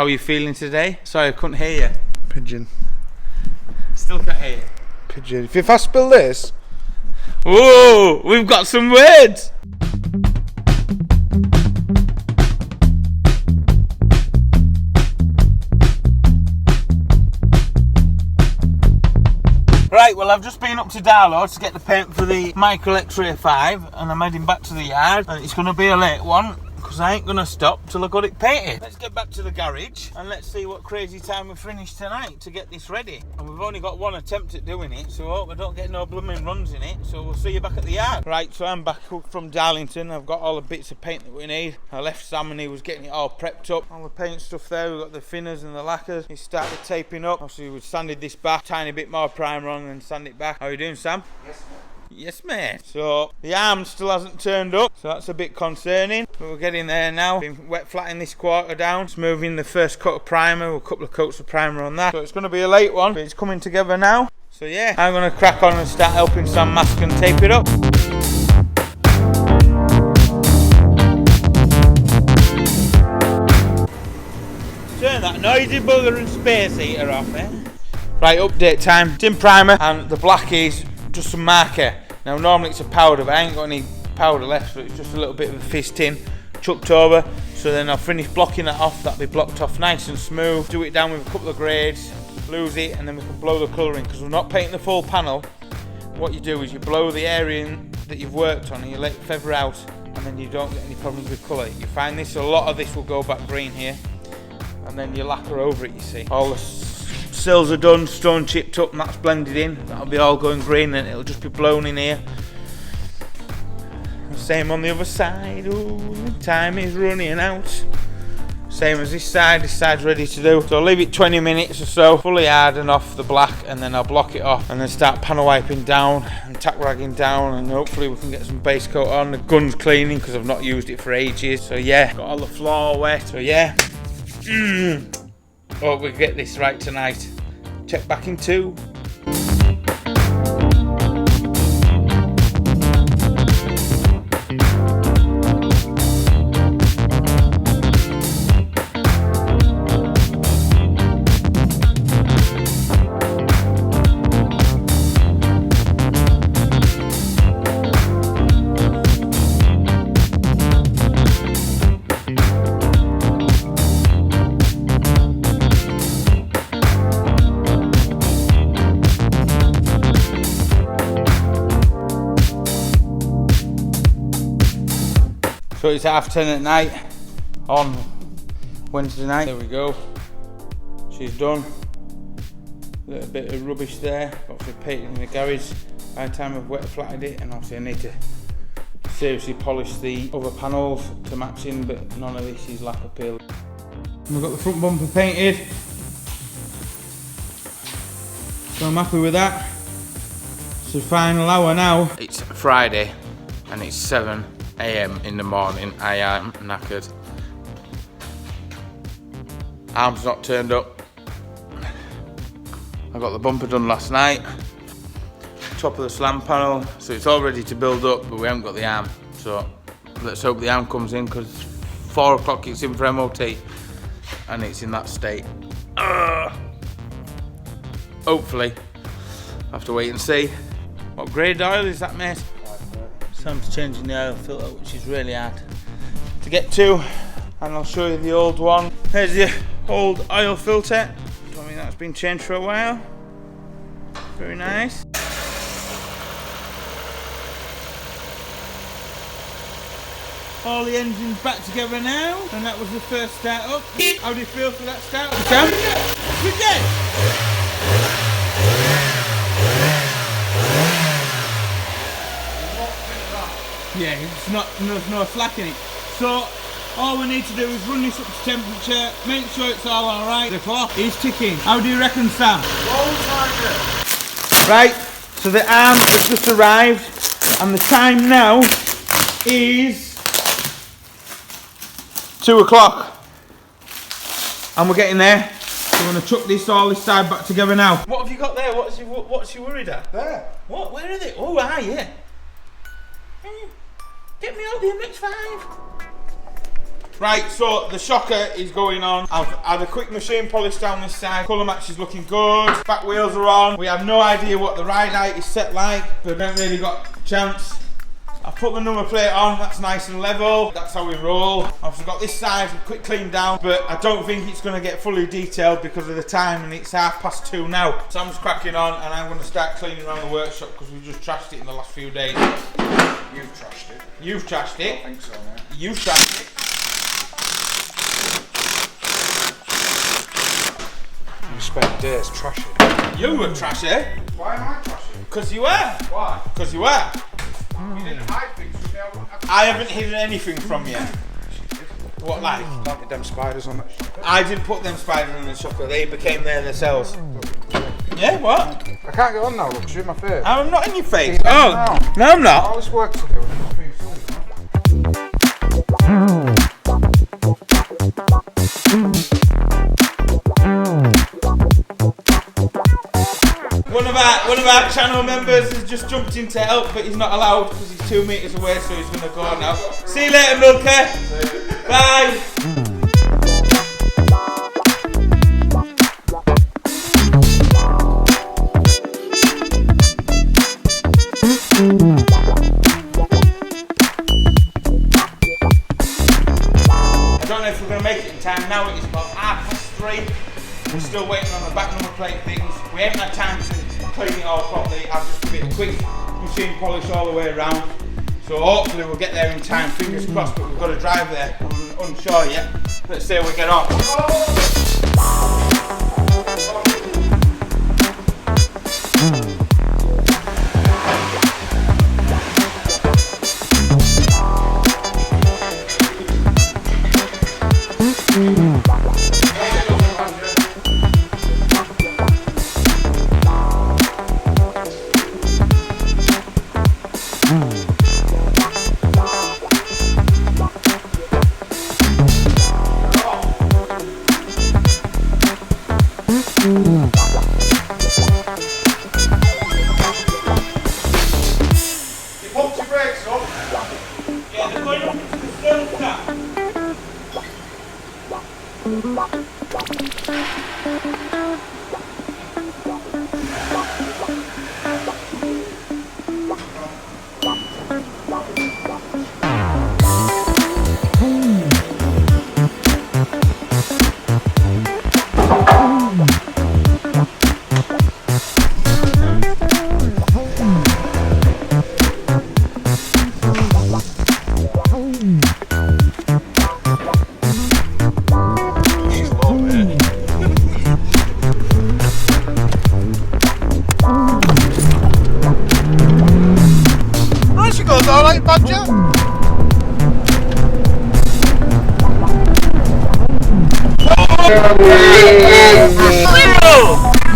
How are you feeling today? Sorry, I couldn't hear you. Pigeon. Still can't hear you. Pigeon. If I spill this. Whoa, we've got some words. Right, well I've just been up to Darlow to get the paint for the Micro X-Ray 5 and I'm heading back to the yard and it's going to be a late one because I ain't going to stop till I got it painted. Let's get back to the garage and let's see what crazy time we finish tonight to get this ready. And we've only got one attempt at doing it, so I hope we don't get no blooming runs in it. So we'll see you back at the yard. Right, so I'm back from Darlington. I've got all the bits of paint that we need. I left Sam and he was getting it all prepped up. All the paint stuff there, we've got the thinners and the lacquers. He started taping up. Obviously we sanded this back, tiny bit more primer on and sand it back. How are you doing, Sam? Yes, mate. Yes, mate. So the arm still hasn't turned up, so that's a bit concerning. But we're getting there now. Been wet flatting this quarter down. Just moving the first coat of primer, a couple of coats of primer on that. So it's going to be a late one, but it's coming together now. So yeah, I'm going to crack on and start helping Sam mask and tape it up. Turn that noisy bugger and space heater off, eh? Right, update time. Tin primer and the black is just some marker. Now normally it's a powder, but I ain't got any powder left, so it's just a little bit of a fizz tin chucked over. So then I'll finish blocking that off. That'll be blocked off nice and smooth. Do it down with a couple of grades, lose it, and then we can blow the colour in. Because we're not painting the full panel. What you do is you blow the area in that you've worked on and you let it feather out, and then you don't get any problems with colour. You find this, a lot of this will go back green here, and then you lacquer over it, you see. All the sills are done, stone chipped up, and that's blended in. That'll be all going green and it'll just be blown in here. Same on the other side. Ooh, time is running out. Same as this side's ready to do. So I'll leave it 20 minutes or so, fully harden off the black, and then I'll block it off and then start panel wiping down and tack ragging down, and hopefully we can get some base coat on. The gun's cleaning because I've not used it for ages. So yeah, got all the floor wet. So yeah. Hope we get this right tonight. Check back in 2. So it's 10:30 at night on Wednesday night. There we go. She's done. A little bit of rubbish there. Obviously painted in the garage. By the time I've wet flatted it, and obviously I need to seriously polish the other panels to match in, but none of this is lacquer peel. We've got the front bumper painted. So I'm happy with that. It's the final hour now. It's Friday and it's 7 AM in the morning. I am knackered. Arm's not turned up. I got the bumper done last night. Top of the slam panel, so it's all ready to build up, but we haven't got the arm. So let's hope the arm comes in, because 4 o'clock it's in for MOT and it's in that state. Hopefully. I'll have to wait and see. What grade oil is that, mate? Sam's changing the oil filter, which is really hard to get to, and I'll show you the old one. There's the old oil filter. I mean, that's been changed for a while. Very nice. All the engines back together now, and that was the first start up. How do you feel for that start up, Sam? Good day. Yeah, there's no slack in it. So all we need to do is run this up to temperature, make sure it's all alright. The clock is ticking. How do you reckon, Sam? Right, so the arm has just arrived, and the time now is 2 o'clock. And we're getting there. So we're going to chuck all this side back together now. What have you got there? What's you worried at? There. What? Where are they? Oh, yeah. Get me out the MX5. Right, so the shocker is going on. I've had a quick machine polish down this side. Colour match is looking good. Back wheels are on. We have no idea what the ride height is set like, but we haven't really got a chance. I've put the number plate on, that's nice and level. That's how we roll. I've got this side quick clean down, but I don't think it's going to get fully detailed because of the time, and it's 2:30 now. So I'm just cracking on, and I'm going to start cleaning around the workshop because we've just trashed it in the last few days. You've trashed it. You've trashed it. I think so, mate. You've trashed it. You spent days trashing. You were trashy. Why am I trashing? Because you were. Why? Because you were. You didn't hide things from me. I haven't hidden anything from you. What, like? Planted them spiders on that shop. I didn't put them spiders in the shopper, they became there themselves. Yeah, what? I can't get on now, look, shoot my face. I'm not in your face. Oh, no, I'm not. All this work to do. One of our channel members has just jumped in to help, but he's not allowed because he's 2 meters away, so he's going to go now. See you later, Milker. Bye. I don't know if we're going to make it in time now. It is about 3:30. We're still waiting on the back number plate things. We haven't had time to clean it all properly. I've just given it a quick machine polish all the way around. So hopefully we'll get there in time, fingers crossed, but we've got to drive there. I'm unsure yet. Let's see how we get on.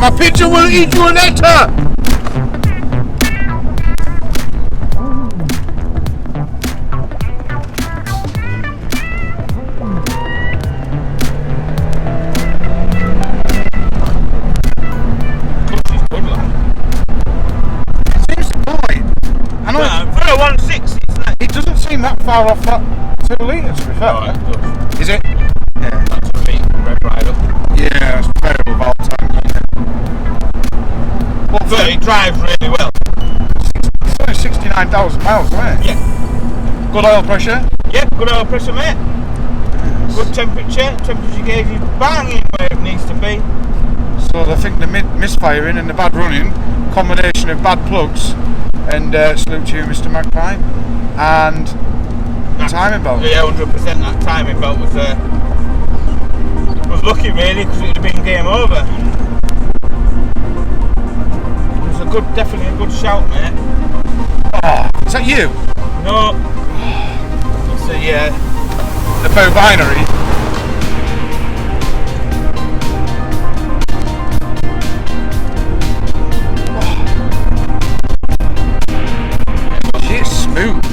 My picture will eat you an hectare! Seems to point. I know For a 160, it doesn't seem that far off that 2 litre, to be fair. Oh, it does. Is it? Yeah. That's a bit red right up. Yeah, it's very well time, isn't it? But it drives really well. It's only 69,000 miles, isn't it? Yeah. Good oil pressure? Yeah, good oil pressure, mate. Good temperature. Temperature gauge is banging where it needs to be. So I think the misfiring and the bad running, combination of bad plugs, and salute to you, Mr. Magpie, and the timing belt. Yeah, 100%. That timing belt was lucky really, because it would have been game over. It was definitely a good shout, mate. Oh, is that you? No. It's a The Bow Binary. It's smooth.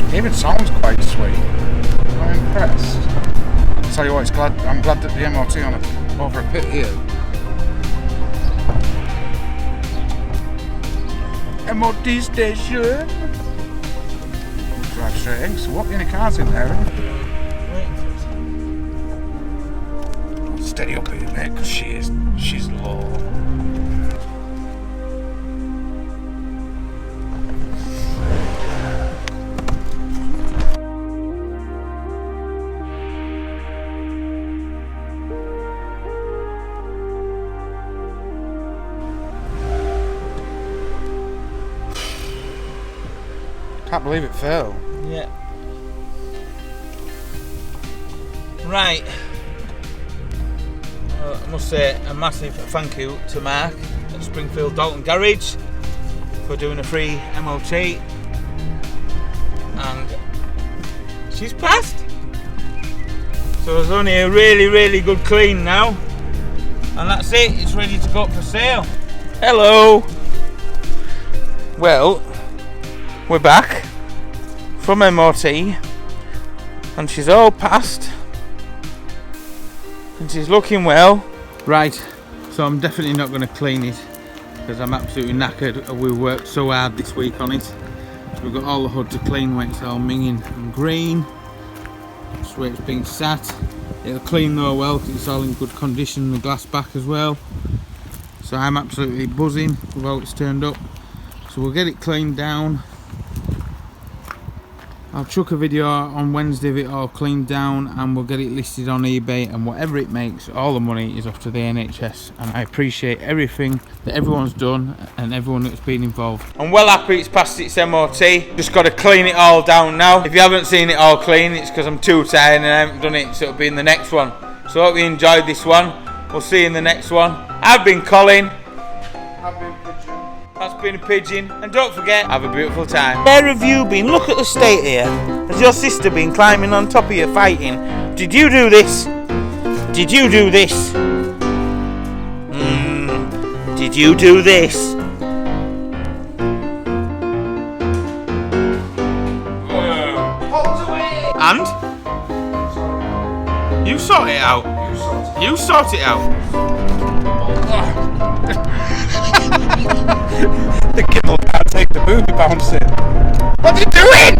It even sounds quite sweet. I'm impressed. I'll tell you what, I'm glad that the MOT on over a pit here. MOT station. frustrating. So what any cars in there? Steady up here, mate, because she's low. Can't believe it fell. Yeah. Right. I must say a massive thank you to Mark at Springfield Dalton Garage for doing a free MOT, and she's passed. So there's only a really good clean now, and that's it. It's ready to go up for sale. Hello. Well, we're back from MOT, and she's all passed, and she's looking well. Right, so I'm definitely not going to clean it because I'm absolutely knackered. We worked so hard this week on it. So we've got all the hood to clean where it's all minging and green. That's where it's being sat. It'll clean though well because it's all in good condition, the glass back as well. So I'm absolutely buzzing with how it's turned up. So we'll get it cleaned down. I'll chuck a video on Wednesday of it all cleaned down, and we'll get it listed on eBay, and whatever it makes, all the money is off to the NHS. And I appreciate everything that everyone's done and everyone that's been involved. I'm well happy it's passed its MOT. Just got to clean it all down now. If you haven't seen it all clean, it's because I'm too tired and I haven't done it, so it'll be in the next one. So I hope you enjoyed this one. We'll see you in the next one. I've been Colin. I've been Pigeon. That's been a Pigeon, and don't forget, have a beautiful time. Where have you been? Look at the state here. Has your sister been climbing on top of you fighting? Did you do this? Did you do this? Did you do this? And? You sort it out. You sort it out. The kid can't take the booby bouncing. What are you doing?